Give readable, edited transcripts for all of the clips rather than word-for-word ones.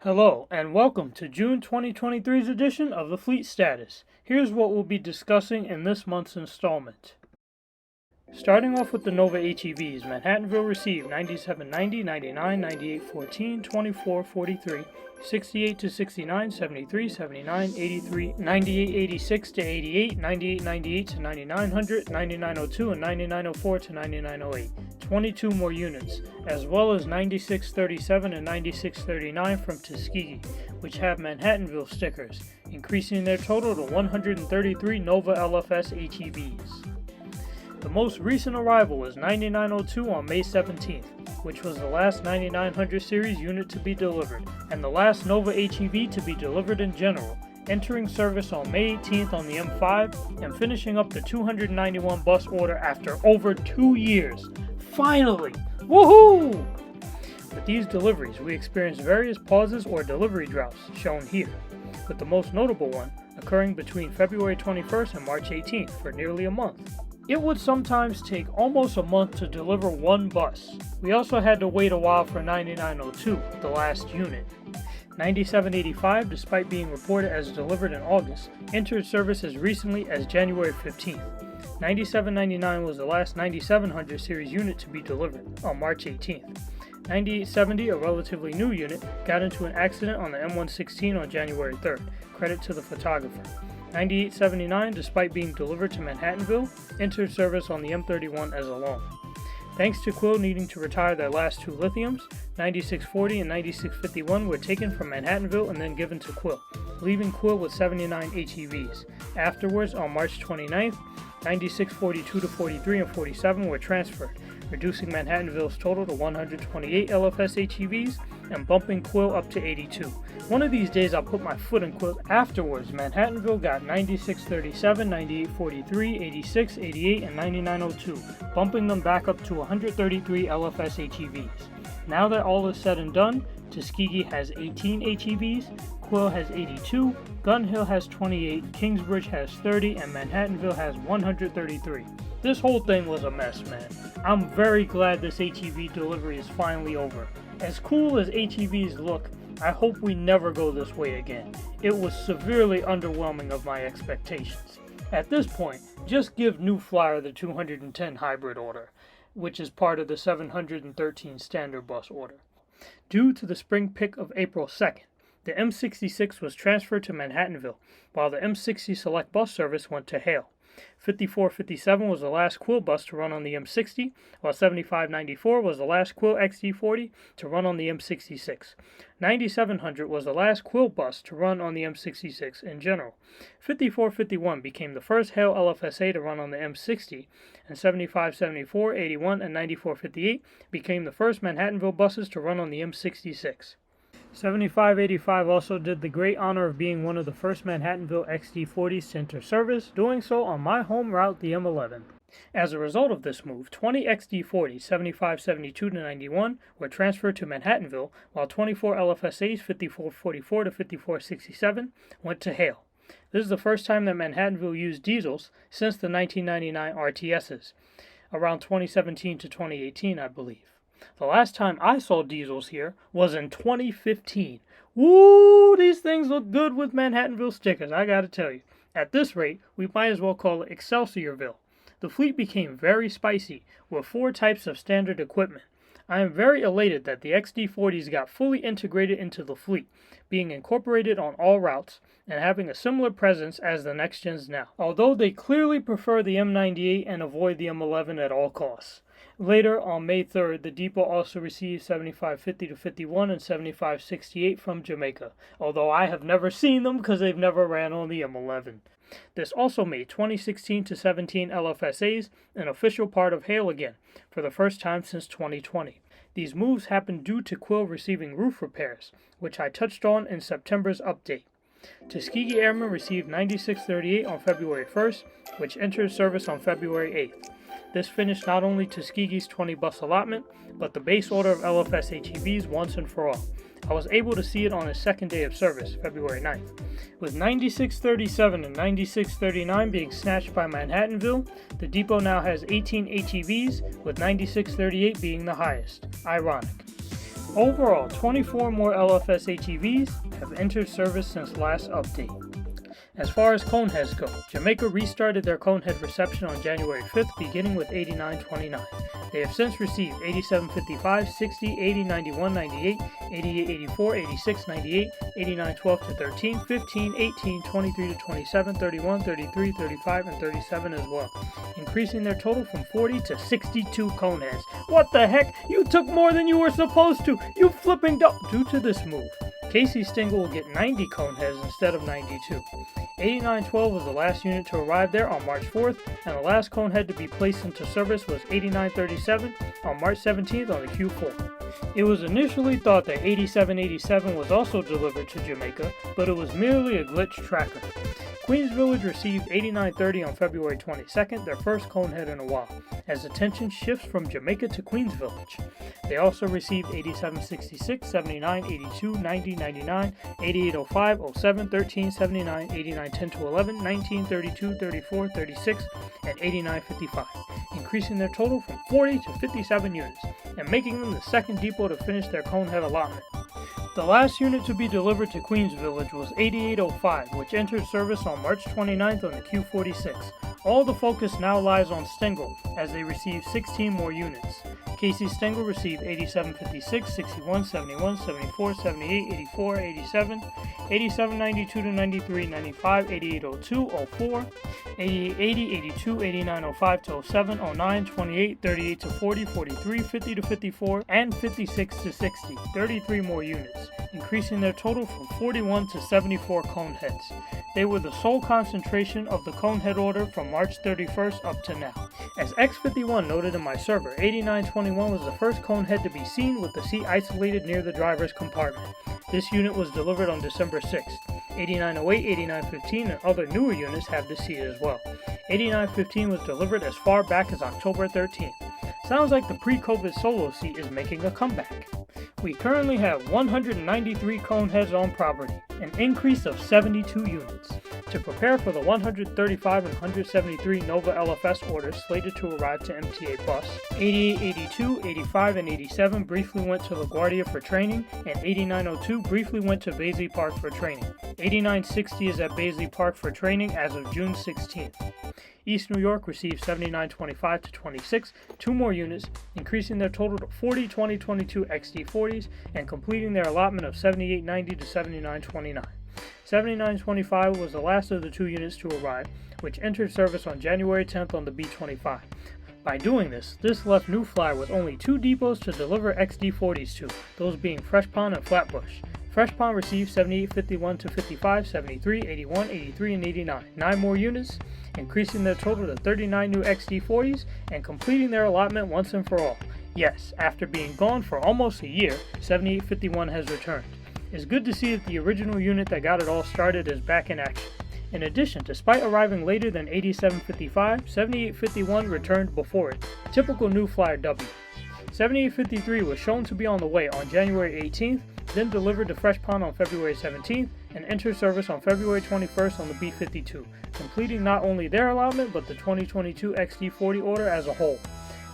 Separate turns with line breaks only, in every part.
Hello, and welcome to June 2023's edition of the Fleet Status. Here's what we'll be discussing in this month's installment. Starting off with the Nova HEVs, Manhattanville received 9790, 99, 9814, 2443, 68 to 69, 73, 79, 83, 98, 86 to 88, 98, 98 to 9900, 9902, and 9904 to 9908. 22 more units, as well as 9637 and 9639 from Tuskegee, which have Manhattanville stickers, increasing their total to 133 Nova LFS HEVs. The most recent arrival was 9902 on May 17th, which was the last 9900 series unit to be delivered, and the last Nova HEV to be delivered in general, entering service on May 18th on the M5 and finishing up the 291 bus order after over 2 years. Finally! Woohoo! With these deliveries, we experienced various pauses or delivery droughts, shown here, with the most notable one occurring between February 21st and March 18th for nearly a month. It would sometimes take almost a month to deliver one bus. We also had to wait a while for 9902, the last unit. 9785, despite being reported as delivered in August, entered service as recently as January 15th. 9799 was the last 9700 series unit to be delivered on March 18th. 9870, a relatively new unit, got into an accident on the M116 on January 3rd. Credit to the photographer. 9879, despite being delivered to Manhattanville, entered service on the M31 as a loan. Thanks to Quill needing to retire their last two lithiums, 9640 and 9651 were taken from Manhattanville and then given to Quill, leaving Quill with 79 HEVs. Afterwards, on March 29th, 9642 to 43 and 47 were transferred, reducing Manhattanville's total to 128 LFS HEVs and bumping Quill up to 82. One of these days I'll put my foot in Quill. Afterwards, Manhattanville got 9637, 9843, 86, 88, and 9902, bumping them back up to 133 LFS HEVs. Now that all is said and done, Tuskegee has 18 HEVs, Quill has 82, Gun Hill has 28, Kingsbridge has 30, and Manhattanville has 133. This whole thing was a mess, man. I'm very glad this HEV delivery is finally over. As cool as HEVs look, I hope we never go this way again. It was severely underwhelming of my expectations. At this point, just give New Flyer the 210 hybrid order, which is part of the 713 standard bus order. Due to the spring pick of April 2nd, the M66 was transferred to Manhattanville, while the M60 Select bus service went to Hale. 5457 was the last Quill bus to run on the M60, while 7594 was the last Quill XD40 to run on the M66. 9700 was the last Quill bus to run on the M66 in general. 5451 became the first Hale LFSA to run on the M60, and 7574, 81, and 9458 became the first Manhattanville buses to run on the M66. 7585 also did the great honor of being one of the first Manhattanville XD40s to enter service, doing so on my home route, the M11. As a result of this move, 20 XD40s, 7572 to 91, were transferred to Manhattanville, while 24 LFSAs, 5444 to 5467, went to Hale. This is the first time that Manhattanville used diesels since the 1999 RTSs, around 2017 to 2018, I believe. The last time I saw diesels here was in 2015. Woo! These things look good with Manhattanville stickers, I gotta tell you. At this rate, we might as well call it Excelsiorville. The fleet became very spicy, with 4 types of standard equipment. I am very elated that the XD40s got fully integrated into the fleet, being incorporated on all routes, and having a similar presence as the next gens now, although they clearly prefer the M98 and avoid the M11 at all costs. Later, on May 3rd, the depot also received 7550 to 51 and 7568 from Jamaica, although I have never seen them because they've never ran on the M11. This also made 2016 to 17 LFSAs an official part of Hale again, for the first time since 2020. These moves happened due to Quill receiving roof repairs, which I touched on in September's update. Tuskegee Airmen received 9638 on February 1st, which entered service on February 8th. This finished not only Tuskegee's 20 bus allotment, but the base order of LFS HEVs once and for all. I was able to see it on its second day of service, February 9th. With 9637 and 9639 being snatched by Manhattanville, the depot now has 18 HEVs, with 9638 being the highest. Ironic. Overall, 24 more LFS HEVs have entered service since last update. As far as Coneheads go, Jamaica restarted their Conehead reception on January 5th, beginning with 8929. They have since received 8755, 60, 80, 91, 98, 88, 84, 86, 98, 89, 12 to 13, 15, 18, 23 to 27, 31, 33, 35, and 37 as well, increasing their total from 40 to 62 Coneheads. What the heck? You took more than you were supposed to! You flipping Due to this move, Casey Stengel will get 90 Coneheads instead of 92. 8912 was the last unit to arrive there on March 4th, and the last Conehead to be placed into service was 8937 on March 17th on the Q4. It was initially thought that 8787 was also delivered to Jamaica, but it was merely a glitch tracker. Queens Village received 8930 on February 22nd, their first Conehead in a while, as attention shifts from Jamaica to Queens Village. They also received 8766, 79, 82, 90, 99, 8805, 07, 13, 79, 89, 10 to 11, 19, 32, 34, 36, and 8955, increasing their total from 40 to 57 units, and making them the second depot to finish their Conehead allotment. The last unit to be delivered to Queens Village was 8805, which entered service on March 29th on the Q46. All the focus now lies on Stengel, as they received 16 more units. Casey Stengel received 8756, 61, 71, 74, 78, 84, 87, 87, 92 to 93, 95, 8802, 04, 88, 80, 82, 89, 05 to 07, 09, 28, 38 to 40, 43, 50 to 54, and 56 to 60, 33 more units, increasing their total from 41 to 74 Coneheads. They were the sole concentration of the Conehead order from March 31st up to now. As X51 noted in my server, 8921 was the first Conehead to be seen with the seat isolated near the driver's compartment. This unit was delivered on December 6th. 8908, 8915, and other newer units have this seat as well. 8915 was delivered as far back as October 13th. Sounds like the pre-COVID solo seat is making a comeback. We currently have 193 Coneheads on property, an increase of 72 units. To prepare for the 135 and 173 Nova LFS orders slated to arrive to MTA Bus, 88, 82, 85, and 87 briefly went to LaGuardia for training, and 8902 briefly went to Baisley Park for training. 8960 is at Baisley Park for training as of June 16th. East New York received 7925 to 26, 2 more units, increasing their total to 40 2022 XD40s and completing their allotment of 7890 to 7929. 7925 was the last of the 2 units to arrive, which entered service on January 10th on the B25. By doing this left New Flyer with only 2 depots to deliver XD40s to, those being Fresh Pond and Flatbush. Fresh Pond received 7851 to 55, 73, 81, 83, and 89, 9 more units, increasing their total to 39 new XD40s and completing their allotment once and for all. Yes, after being gone for almost a year, 7851 has returned. It's good to see that the original unit that got it all started is back in action. In addition, despite arriving later than 8755, 7851 returned before it. Typical New Flyer W. 7853 was shown to be on the way on January 18th, then delivered to Fresh Pond on February 17th, and entered service on February 21st on the B52, completing not only their allotment but the 2022 XD40 order as a whole.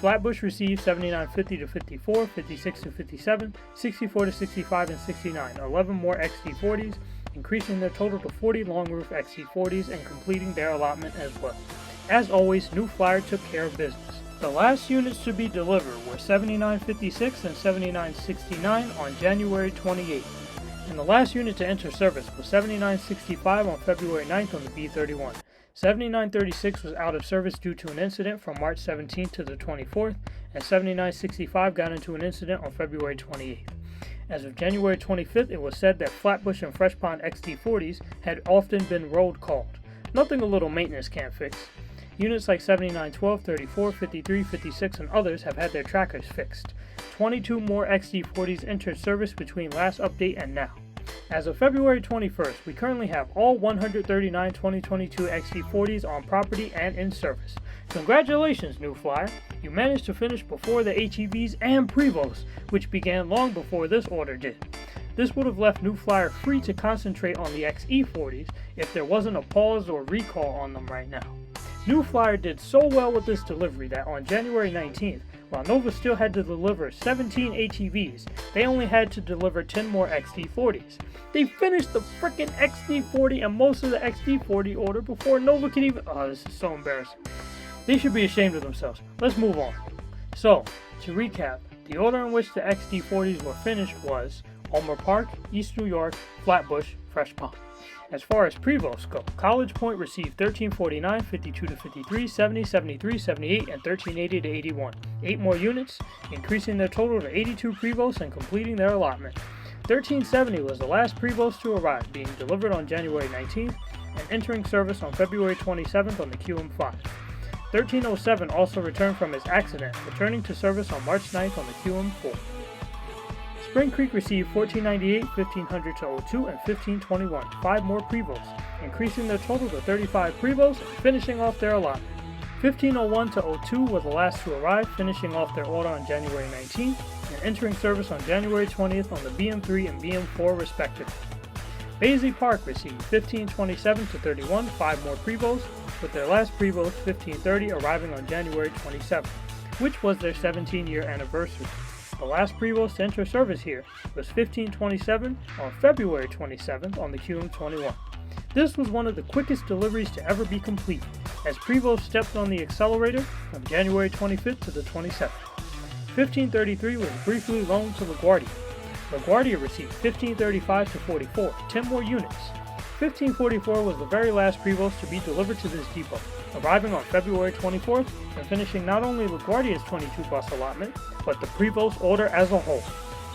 Flatbush received 7950 to 54, 56 to 57, 64 to 65, and 69, 11 more XD40s, increasing their total to 40 long roof XD40s and completing their allotment as well. As always, New Flyer took care of business. The last units to be delivered were 7956 and 7969 on January 28th, and the last unit to enter service was 7965 on February 9th on the B31. 7936 was out of service due to an incident from March 17th to the 24th, and 7965 got into an incident on February 28th. As of January 25th, it was said that Flatbush and Fresh Pond XD40s had often been road called. Nothing a little maintenance can't fix. Units like 7912, 34, 53, 56, and others have had their trackers fixed. 22 more XD40s entered service between last update and now. As of February 21st, we currently have all 139 2022 XD40s on property and in service. Congratulations, New Flyer! You managed to finish before the HEVs and Prevosts, which began long before this order did. This would have left New Flyer free to concentrate on the XE40s if there wasn't a pause or recall on them right now. New Flyer did so well with this delivery that on January 19th, While Nova still had to deliver 17 HEVs, they only had to deliver 10 more XD40s. They finished the frickin' XD40 and most of the XD40 order before Nova could even... Oh, this is so embarrassing. They should be ashamed of themselves. Let's move on. So, to recap, the order in which the XD40s were finished was Ulmer Park, East New York, Flatbush, Fresh Pond. As far as Prevosts go, College Point received 1349, 52 to 53, 70, 73, 78, and 1380 to 81. 8 more units, increasing their total to 82 Prevosts and completing their allotment. 1370 was the last Prevost to arrive, being delivered on January 19th and entering service on February 27th on the QM5. 1307 also returned from his accident, returning to service on March 9th on the QM4. Spring Creek received 1498, 1500 to 02, and 1521, 5 more Prevosts, increasing their total to 35 Prevosts and finishing off their allotment. 1501 to 02 were the last to arrive, finishing off their order on January 19th and entering service on January 20th on the BM3 and BM4 respectively. Baisley Park received 1527 to 31, 5 more Prevosts, with their last Prevost 1530 arriving on January 27th, which was their 17-year anniversary. The last Prevost to enter service here was 1527 on February 27th on the QM21. This was one of the quickest deliveries to ever be completed, as Prevost stepped on the accelerator from January 25th to the 27th. 1533 was briefly loaned to LaGuardia. LaGuardia received 1535 to 44, 10 more units. 1544 was the very last Prevost to be delivered to this depot, arriving on February 24th and finishing not only LaGuardia's 22 bus allotment, but the Prevost order as a whole.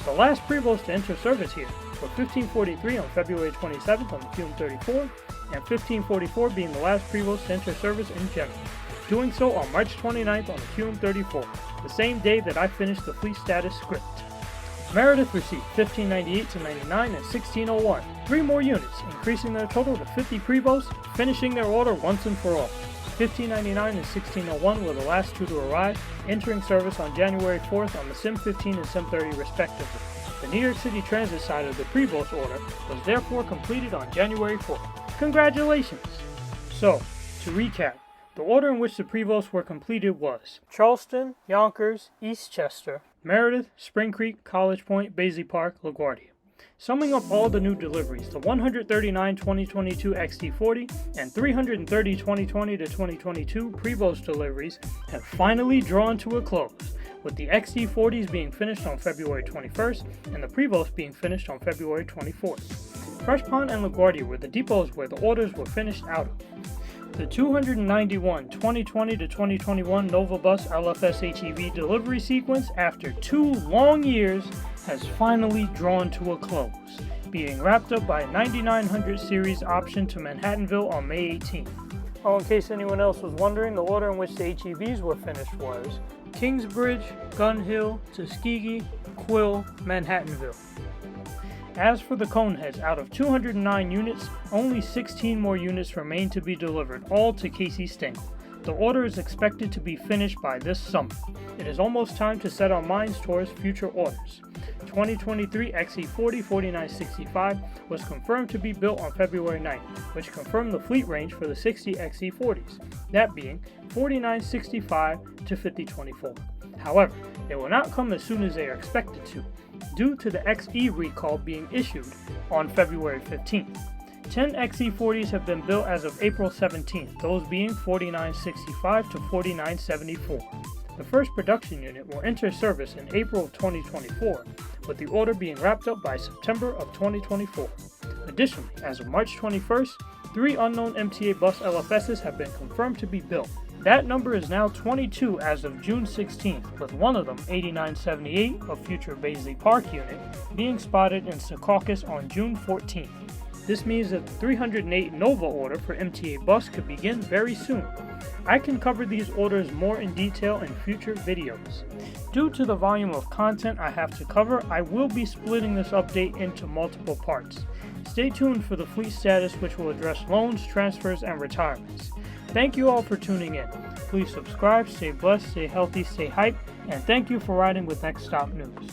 The last Prevost to enter service here were 1543 on February 27th on the QM34, and 1544 being the last Prevost to enter service in general, doing so on March 29th on the QM34, the same day that I finished the fleet status script. Meredith received 1598 to 99 and 1601, 3 more units, increasing their total to 50 Prevosts, finishing their order once and for all. 1599 and 1601 were the last 2 to arrive, entering service on January 4th on the Sim 15 and Sim 30 respectively. The New York City Transit side of the Prevost order was therefore completed on January 4th. Congratulations! So, to recap, the order in which the Prevosts were completed was Charleston, Yonkers, Eastchester, Meredith, Spring Creek, College Point, Baisley Park, LaGuardia. Summing up all the new deliveries, the 139 2022 XT40 and 330 2020 to 2022 Prevost deliveries have finally drawn to a close, with the XT40s being finished on February 21st and the Prevost being finished on February 24th. Fresh Pond and LaGuardia were the depots where the orders were finished out of. The 291 2020 to 2021 Nova Bus LFS HEV delivery sequence, after 2 long years, has finally drawn to a close, being wrapped up by a 9900 series option to Manhattanville on May 18th. Oh, in case anyone else was wondering, the order in which the HEVs were finished was Kingsbridge, Gun Hill, Tuskegee, Quill, Manhattanville. As for the Coneheads, out of 209 units, only 16 more units remain to be delivered, all to Casey Stengel. The order is expected to be finished by this summer. It is almost time to set our minds towards future orders. 2023 XE40 4965 was confirmed to be built on February 9th, which confirmed the fleet range for the 60 XE40s, that being 4965 to 5024. However, they will not come as soon as they are expected to, due to the XE recall being issued on February 15th. 10 XE40s have been built as of April 17th, those being 4965 to 4974. The first production unit will enter service in April of 2024, with the order being wrapped up by September of 2024. Additionally, as of March 21st, 3 unknown MTA Bus LFSs have been confirmed to be built. That number is now 22 as of June 16th, with one of them, 8978, a future Baisley Park unit, being spotted in Secaucus on June 14th. This means that the 308 Nova order for MTA Bus could begin very soon. I can cover these orders more in detail in future videos. Due to the volume of content I have to cover, I will be splitting this update into multiple parts. Stay tuned for the fleet status, which will address loans, transfers, and retirements. Thank you all for tuning in. Please subscribe, stay blessed, stay healthy, stay hyped, and thank you for riding with Next Stop News.